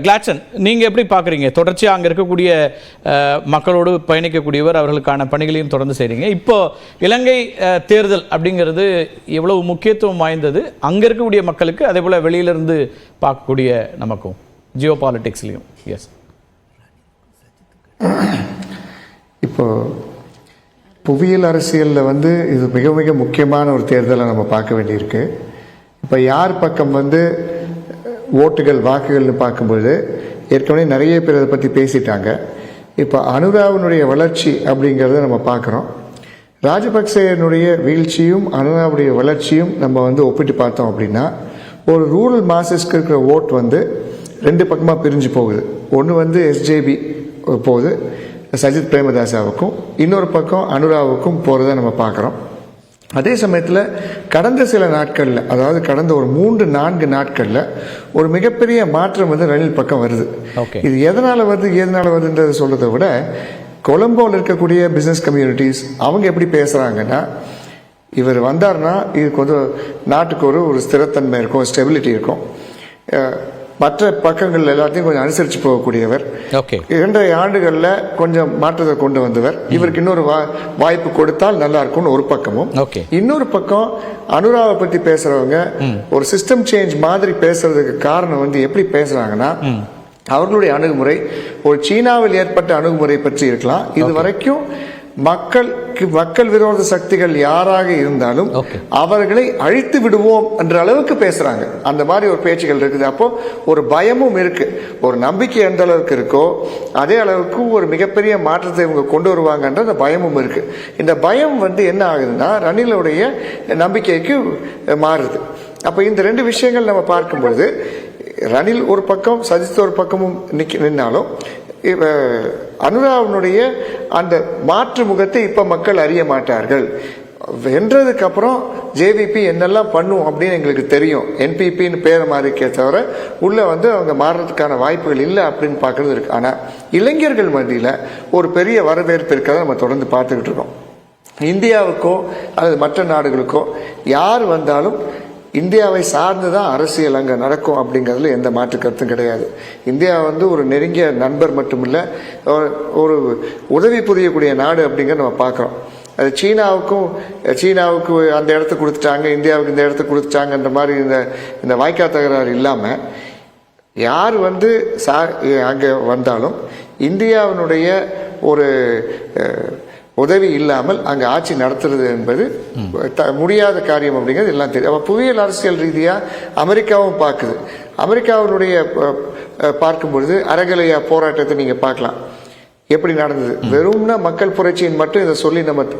கிளாட்சன், நீங்கள் எப்படி பார்க்குறீங்க? தொடர்ச்சியாக அங்கே இருக்கக்கூடிய மக்களோடு பயணிக்கக்கூடியவர், அவர்களுக்கான பணிகளையும் தொடர்ந்து செய்கிறீங்க. இப்போ இலங்கை தேர்தல் அப்படிங்கிறது எவ்வளவு முக்கியத்துவம் வாய்ந்தது அங்கே இருக்கக்கூடிய மக்களுக்கு, அதே போல் வெளியிலிருந்து பார்க்கக்கூடிய நமக்கும் ஜியோ பாலிட்டிக்ஸ்லையும்? எஸ், இப்போ புவியியல் அரசியலில் இது மிக மிக முக்கியமான ஒரு தேர்தலை நம்ம பார்க்க வேண்டியிருக்கு. இப்போ யார் பக்கம் ஓட்டுகள் வாக்குகள்னு பார்க்கும்போது ஏற்கனவே நிறைய பேர் அதை பற்றி பேசிட்டாங்க. இப்போ அனுராவினுடைய வளர்ச்சி அப்படிங்கிறத நம்ம பார்க்குறோம். ராஜபக்சேனுடைய வீழ்ச்சியும் அனுராவுடைய வளர்ச்சியும் நம்ம ஒப்பிட்டு பார்த்தோம் அப்படின்னா, ஒரு ரூரல் மாசஸ்க்கு இருக்கிற ஓட் ரெண்டு பக்கமாக பிரிஞ்சு போகுது. ஒன்று எஸ்ஜேபி போகுது சஜித் பிரேமதாசாவுக்கும், இன்னொரு பக்கம் அனுராவுக்கும் போகிறத நம்ம பார்க்குறோம். அதே சமயத்தில் கடந்த சில நாட்களில், அதாவது கடந்த ஒரு 3-4 நாட்களில் ஒரு மிகப்பெரிய மாற்றம் ரணில் பக்கம் வருது. இது எதனால் வருதுன்றதை சொல்கிறத விட, கொலம்போவில் இருக்கக்கூடிய பிஸ்னஸ் கம்யூனிட்டிஸ் அவங்க எப்படி பேசுகிறாங்கன்னா, இவர் வந்தார்னா இதுக்கு நாட்டுக்கு ஒரு ஸ்திரத்தன்மை இருக்கும், ஸ்டெபிலிட்டி இருக்கும், மற்ற பக்கங்கள் எல்லாத்தையும் கொஞ்சம் அனுசரித்து போகக்கூடியவர், 2.5 ஆண்டுகளில் கொஞ்சம் மாற்றத்தை கொண்டு வந்தவர், இவருக்கு இன்னொரு வாய்ப்பு கொடுத்தால் நல்லா இருக்கும்னு ஒரு பக்கமும், இன்னொரு பக்கம் அனுராவை பற்றி பேசுறவங்க ஒரு சிஸ்டம் சேஞ்ச் மாதிரி பேசுறதுக்கு காரணம் எப்படி பேசுறாங்கன்னா, அவர்களுடைய அணுகுமுறை ஒரு சீனாவில் ஏற்பட்ட அணுகுமுறை பற்றி இருக்கலாம். இது வரைக்கும் மக்கள் விரோத சக்திகள் யாராக இருந்தாலும் அவர்களை அழித்து விடுவோம் என்ற அளவுக்கு பேசுறாங்க. அந்த மாதிரி ஒரு பேச்சுகள் இருக்குது. அப்போ ஒரு பயமும் இருக்கு. ஒரு நம்பிக்கை எந்த அளவுக்கு இருக்கோ அதே அளவுக்கு ஒரு மிகப்பெரிய மாற்றத்தை இவங்க கொண்டு வருவாங்கன்ற அந்த பயமும் இருக்கு. இந்த பயம் என்ன ஆகுதுன்னா ரணிலுடைய நம்பிக்கைக்கு மாறுது. அப்ப இந்த 2 விஷயங்கள் நம்ம பார்க்கும்பொழுது, ரணில் ஒரு பக்கம், சஜித் ஒரு பக்கமும் நின்னாலும் அனுராவினுடைய அந்த மாற்று முகத்தை இப்ப மக்கள் அறிய மாட்டார்கள். வென்றதுக்கு அப்புறம் ஜேவிபி என்னெல்லாம் பண்ணும் அப்படின்னு எங்களுக்கு தெரியும். என்பிபின்னு பேரை மாறிக்கே தவிர உள்ள அவங்க மாறுறதுக்கான வாய்ப்புகள் இல்லை அப்படின்னு பார்க்கறது இருக்கு. ஆனா இளைஞர்கள் மத்தியில ஒரு பெரிய வரவேற்பு இருக்கிறத நம்ம தொடர்ந்து பார்த்துக்கிட்டு இருக்கோம். இந்தியாவுக்கோ அல்லது மற்ற நாடுகளுக்கோ யார் வந்தாலும் இந்தியாவை சார்ந்துதான் அரசியல் அங்கே நடக்கும் அப்படிங்கிறதுல எந்த மாற்று கருத்தும் கிடையாது. இந்தியா ஒரு நெருங்கிய நண்பர் மட்டுமில்ல, ஒரு உதவி புரியக்கூடிய நாடு அப்படிங்கிற நம்ம பார்க்குறோம். அது சீனாவுக்கு அந்த இடத்த கொடுத்துட்டாங்க, இந்தியாவுக்கு இந்த இடத்த கொடுத்துட்டாங்கன்ற மாதிரி இந்த வாய்க்கா தகராறு இல்லாமல் யார் அங்கே வந்தாலும் இந்தியாவினுடைய ஒரு உதவி இல்லாமல் அங்கே ஆட்சி நடத்துறது என்பது முடியாத காரியம் அப்படிங்கிறது எல்லாம் தெரியும். அப்போ புவியியல் அரசியல் ரீதியாக அமெரிக்காவும் பார்க்குது. அமெரிக்காவினுடைய பார்க்கும்பொழுது அறகலையா போராட்டத்தை நீங்கள் பார்க்கலாம். எப்படி நடந்தது? வெறும்னா மக்கள் புரட்சியின் மட்டும் இதை சொல்லி நம்ம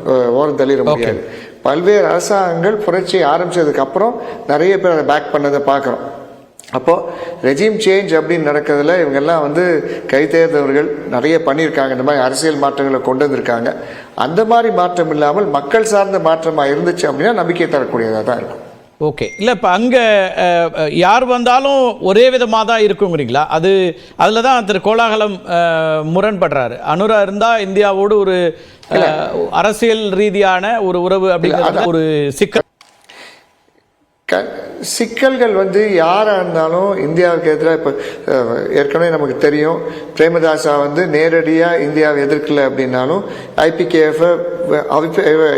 ஓரம் தள்ளிட முடியாது. பல்வேறு அரசாங்கங்கள் புரட்சியை ஆரம்பிச்சதுக்கு அப்புறம் நிறைய பேர் அதை பேக் பண்ணதை பார்க்குறோம். அப்போ ரெஜிம் சேஞ்ச் அப்படின்னு நடக்கிறதுல இவங்கெல்லாம் கை தேர்ந்தவர்கள் நிறைய பண்ணியிருக்காங்க. இந்த மாதிரி அரசியல் மாற்றங்களை கொண்டு வந்திருக்காங்க. அந்த மாதிரி மாற்றம் இல்லாமல் மக்கள் சார்ந்த மாற்றமாக இருந்துச்சு அப்படின்னா நம்பிக்கை தரக்கூடியதாக தான் இருக்கும். ஓகே, இல்லை இப்போ அங்கே யார் வந்தாலும் ஒரே விதமாக தான் இருக்குங்கிறீங்களா? அதில் தான் திரு கோலாகலம் முரண்படுறாரு. அனுரா இருந்தால் இந்தியாவோடு ஒரு அரசியல் ரீதியான ஒரு உறவு அப்படிங்கிற ஒரு சிக்கல்கள் யாராக இருந்தாலும் இந்தியாவுக்கு எதிராக இப்போ ஏற்கனவே நமக்கு தெரியும். பிரேமதாசா நேரடியாக இந்தியாவை எதிர்க்கல அப்படின்னாலும் ஐபிகேஎஃப்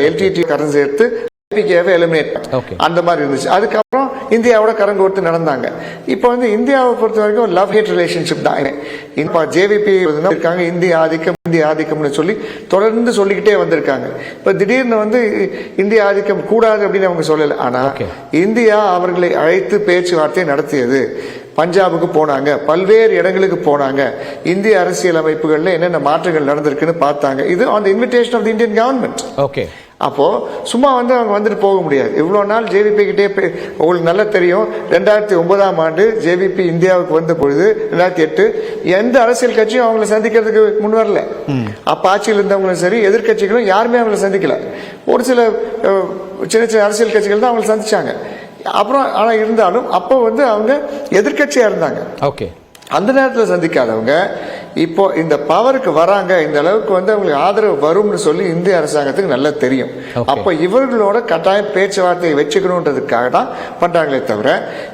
எல்டிடி கரம் சேர்த்து ஐபிகேவை எலிமினேட் அந்த மாதிரி இருந்துச்சு. அதுக்கப்புறம் இந்தியாவோட கரம் கோர்த்து நடந்தாங்க. இப்போ இந்தியாவை பொறுத்த வரைக்கும் லவ் ஹேட் ரிலேஷன்ஷிப் தான். இப்போ ஜேவிபி இருக்காங்க, இந்திய ஆதிக்கம்னு சொல்லி தொடர்ந்து சொல்லிக்கிட்டே வந்திருக்காங்க. இப்ப திடீர்னு இந்திய ஆதிக்கம் கூடாது அப்படின்னு அவங்க சொல்லல. ஆனா இந்தியா அவர்களை அழைத்து பேச்சுவார்த்தை நடத்தியது. பஞ்சாபுக்கு போனாங்க, பல்வேறு இடங்களுக்கு போனாங்க, இந்திய அரசியல் அமைப்புகள்ல என்னென்ன மாற்றங்கள் நடந்திருக்குன்னு பார்த்தாங்க. இது on the invitation of the Indian government. Okay, அப்போ சும்மா அவங்க வந்துட்டு போக முடியாது. இவ்வளவு நாள் ஜேவிபி கிட்டே உங்களுக்கு நல்லா தெரியும். 2009ஆம் ஆண்டு ஜேவிபி இந்தியாவுக்கு வந்த பொழுது 2008 எந்த அரசியல் கட்சியும் அவங்களை சந்திக்கிறதுக்கு முன் வரல. அப்ப ஆட்சியில் இருந்தவங்களும் சரி எதிர்கட்சிகளும் யாருமே அவங்களை சந்திக்கல. ஒரு சில சின்ன அரசியல் கட்சிகள் தான் அவங்களை சந்திச்சாங்க. அப்புறம் ஆனா இருந்தாலும் அப்போ அவங்க எதிர்கட்சியா இருந்தாங்க. ஓகே, அந்த நேரத்தில் சந்திக்காதவங்க இப்போ இந்த பவருக்கு வராங்க, இந்த அளவுக்கு அவங்களுக்கு ஆதரவு வரும்னு சொல்லி இந்திய அரசாங்கத்துக்கு நல்லா தெரியும். அப்ப இவர்களோட கட்டாயம் பேச்சுவார்த்தையை வச்சுக்கணுன்றதுக்காக தான் பண்றாங்களே தவிர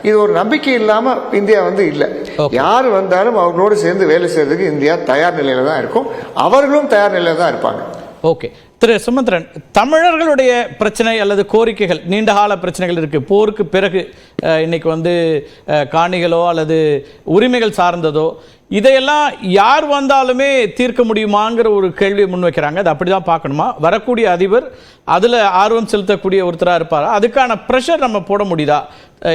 இது ஒரு நம்பிக்கை இல்லாம இந்தியா இல்லை. யார் வந்தாலும் அவர்களோடு சேர்ந்து வேலை செய்யறதுக்கு இந்தியா தயார் நிலையில தான் இருக்கும், அவர்களும் தயார் நிலையில தான் இருப்பாங்க. ஓகே திரு சுமந்திரன், தமிழர்களுடைய பிரச்சனை அல்லது கோரிக்கைகள் நீண்டகால பிரச்சனைகள் இருக்கு. போருக்கு பிறகு இன்னைக்கு வந்து காணிகளோ அல்லது உரிமைகள் சார்ந்ததோ இதையெல்லாம் யார் வந்தாலுமே தீர்க்க முடியுமாங்கிற ஒரு கேள்வியை முன்வைக்கிறாங்க. அது அப்படிதான் பார்க்கணுமா? வரக்கூடிய அதிபர் அதில் ஆர்வம் செலுத்தக்கூடிய ஒருத்தராக இருப்பாரா? அதுக்கான ப்ரெஷர் நம்ம போட முடியுதா?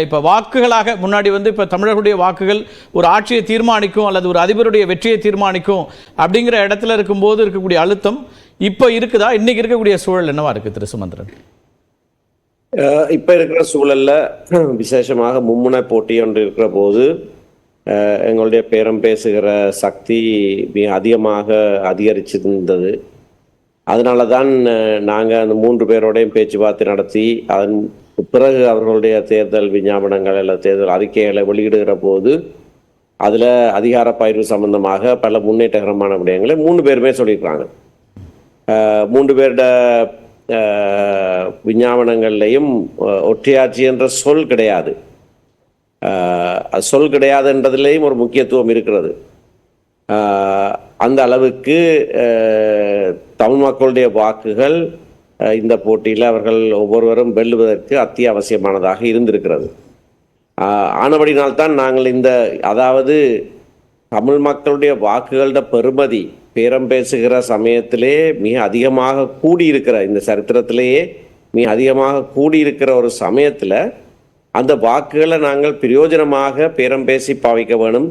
இப்போ வாக்குகளாக முன்னாடி வந்து இப்போ தமிழர்களுடைய வாக்குகள் ஒரு ஆட்சியை தீர்மானிக்கும் அல்லது ஒரு அதிபருடைய வெற்றியை தீர்மானிக்கும் அப்படிங்கிற இடத்துல இருக்கும்போது இருக்கக்கூடிய அழுத்தம் இப்போ இருக்குதா? இன்னைக்கு இருக்கக்கூடிய சூழல் என்னவா இருக்கு திரு சுமந்திரன்? இப்ப இருக்கிற சூழல்ல விசேஷமாக மும்முனை போட்டி ஒன்று இருக்கிற போது எங்களுடைய பேரம் பேசுகிற சக்தி மிக அதிகமாக அதிகரிச்சிருந்தது. அதனால தான் நாங்கள் அந்த 3 பேரோடையும் பேச்சுவார்த்தை நடத்தி அதன் பிறகு அவர்களுடைய தேர்தல் விஞ்ஞாபனங்கள் அல்லது தேர்தல் அறிக்கைகளை வெளியிடுகிற போது அதில் அதிகார பகிர்வு சம்பந்தமாக பல முன்னேற்றகரமான விடயங்களை 3 பேருமே சொல்லியிருக்கிறாங்க. 3 பேருட விஞ்ஞாபனங்கள்லையும் ஒற்றையாட்சி என்ற சொல் கிடையாது. சொல் கிடையாது என்றதுலேயும் ஒரு முக்கியத்துவம் இருக்கிறது. அந்த அளவுக்கு தமிழ் மக்களுடைய வாக்குகள் இந்த போட்டியில் அவர்கள் ஒவ்வொருவரும் வெல்லுவதற்கு அத்தியாவசியமானதாக இருந்திருக்கிறது. ஆனபடினால்தான் நாங்கள் அதாவது தமிழ் மக்களுடைய வாக்குகளோட பெறுமதி பேரம் பேசுகிற சமயத்திலே மிக அதிகமாக கூடியிருக்கிற, இந்த சரித்திரத்திலேயே மிக அதிகமாக கூடியிருக்கிற ஒரு சமயத்தில் அந்த வாக்குகளை நாங்கள் பிரயோஜனமாக பேரம் பேசி பாவிக்க வேணும்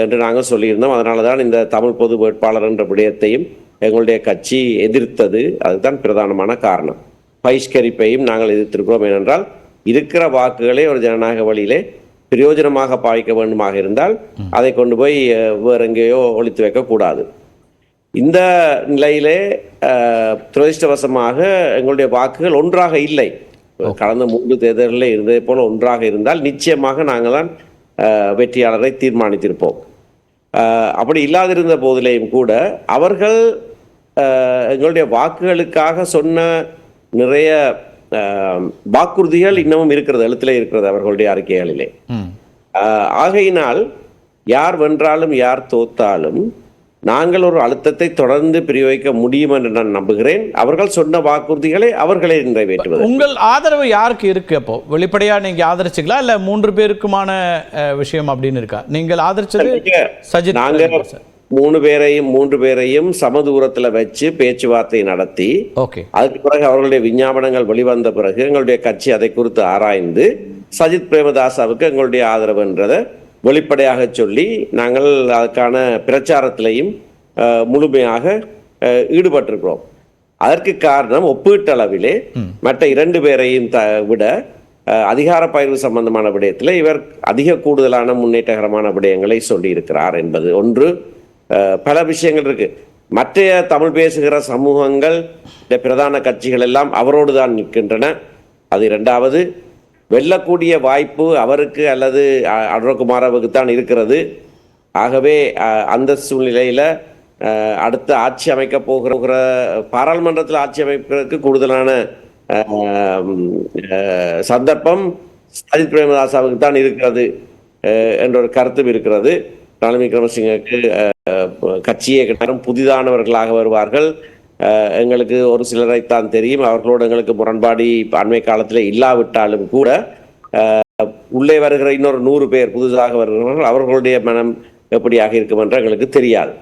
என்று நாங்கள் சொல்லியிருந்தோம். அதனால தான் இந்த தமிழ் பொது வேட்பாளர் என்ற விடயத்தையும் எங்களுடைய கட்சி எதிர்த்தது. அதுதான் பிரதானமான காரணம். பகிஷ்கரிப்பையும் நாங்கள் எதிர்த்திருக்கிறோம். ஏனென்றால் இருக்கிற வாக்குகளை ஒரு ஜனநாயக வழியிலே பிரயோஜனமாக பாவிக்க வேண்டுமாக இருந்தால் அதை கொண்டு போய் வேற எங்கேயோ ஒழித்து வைக்கக்கூடாது. இந்த நிலையிலே துரதிருஷ்டவசமாக எங்களுடைய வாக்குகள் ஒன்றாக இல்லை. கடந்த 3 தேர்தலில் இருந்ததை போல ஒன்றாக இருந்தால் நிச்சயமாக நாங்கள் தான் வெற்றியாளரை தீர்மானித்திருப்போம். அப்படி இல்லாதிருந்த போதிலேயும் கூட அவர்கள் எங்களுடைய வாக்குகளுக்காக சொன்ன நிறைய வாக்குறுதிகள் இன்னமும் இருக்கிறது, எழுத்துல இருக்கிறது அவர்களுடைய அறிக்கைகளிலே. ஆகையினால் யார் வென்றாலும் யார் தோத்தாலும் நாங்கள் ஒரு அழுத்தத்தை தொடர்ந்து பிரயோகிக்க முடியும் என்று நான் நம்புகிறேன். அவர்கள் சொன்ன வாக்குறுதிகளை அவர்களே நிறைவேற்றுவது. உங்கள் ஆதரவு யாருக்கு இருக்கு? அப்போ வெளிப்படையா நீங்க ஆதரிச்சுங்களா இல்ல 3 பேருக்குமான விஷயம் அப்படின்னு இருக்கா? நீங்கள் ஆதரிச்சது சஜித். நாங்க 3 பேரையும் சமதூரத்துல வச்சு பேச்சுவார்த்தை நடத்தி அதுக்கு பிறகு அவர்களுடைய விஞ்ஞாபனங்கள் வெளிவந்த பிறகு எங்களுடைய கட்சி அதை குறித்து ஆராய்ந்து சஜித் பிரேமதாசாவுக்கு எங்களுடைய ஆதரவு என்றதை வெளிப்படையாக சொல்லி நாங்கள் அதுக்கான பிரச்சாரத்திலையும் முழுமையாக ஈடுபட்டிருக்கிறோம். அதற்கு காரணம் ஒப்பீட்டளவிலே மற்ற 2 பேரையும் விட அதிகார பகிர்வு சம்பந்தமான விடயத்தில் இவர் அதிக கூடுதலான முன்னேற்றகரமான விடயங்களை சொல்லி இருக்கிறார் என்பது ஒன்று. பல விஷயங்கள் இருக்கு. மற்ற தமிழ் பேசுகிற சமூகங்கள் பிரதான கட்சிகள் எல்லாம் அவரோடு தான் நிற்கின்றன. அது 2வது. வெல்லக்கூடிய வாய்ப்பு அவருக்கு அல்லது அனுரகுமாரவுக்கு தான் இருக்கிறது. ஆகவே அந்த சூழ்நிலையில அடுத்த ஆட்சி அமைக்க போகிற பாராளுமன்றத்தில் ஆட்சி அமைப்பதற்கு கூடுதலான சந்தர்ப்பம் சஜித் பிரேமதாசாவுக்கு தான் இருக்கிறது என்ற ஒரு கருத்தும் இருக்கிறது. ரணில் விக்ரமசிங்கக்கு கட்சியை கிட்டாரும் புதிதானவர்களாக வருவார்கள். எங்களுக்கு ஒரு சிலரைத்தான் தெரியும். அவர்களோடு எங்களுக்கு முரண்பாடு அண்மை காலத்தில் இல்லாவிட்டாலும் கூட உள்ளே வருகிற இன்னொரு 100 பேர் புதுசாக வருகிறவர்கள் அவர்களுடைய மனம் எப்படியாக இருக்கும் என்று எங்களுக்கு தெரியாது.